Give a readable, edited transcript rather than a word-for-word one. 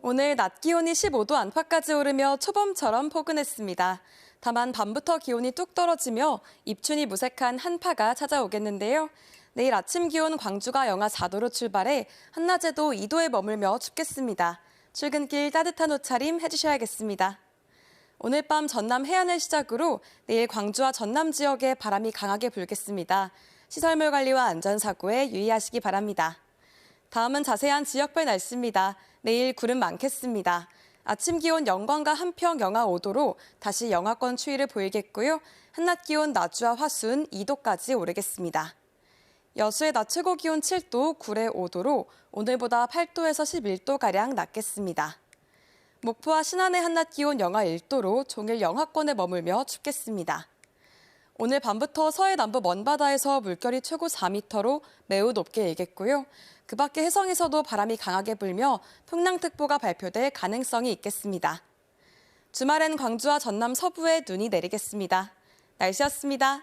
오늘 낮 기온이 15도 안팎까지 오르며 초봄처럼 포근했습니다. 다만 밤부터 기온이 뚝 떨어지며 입춘이 무색한 한파가 찾아오겠는데요. 내일 아침 기온 광주가 영하 4도로 출발해 한낮에도 2도에 머물며 춥겠습니다. 출근길 따뜻한 옷차림 해주셔야겠습니다. 오늘 밤 전남 해안을 시작으로 내일 광주와 전남 지역에 바람이 강하게 불겠습니다. 시설물 관리와 안전사고에 유의하시기 바랍니다. 다음은 자세한 지역별 날씨입니다. 내일 구름 많겠습니다. 아침 기온 영광과 한평 영하 5도로 다시 영하권 추위를 보이겠고요. 한낮 기온 나주와 화순 2도까지 오르겠습니다. 여수의 낮 최고 기온 7도, 구례 5도로 오늘보다 8도에서 11도가량 낮겠습니다. 목포와 신안의 한낮 기온 영하 1도로 종일 영하권에 머물며 춥겠습니다. 오늘 밤부터 서해 남부 먼바다에서 물결이 최고 4m로 매우 높게 일겠고요. 그 밖에 해성에서도 바람이 강하게 불며 풍랑특보가 발표될 가능성이 있겠습니다. 주말엔 광주와 전남 서부에 눈이 내리겠습니다. 날씨였습니다.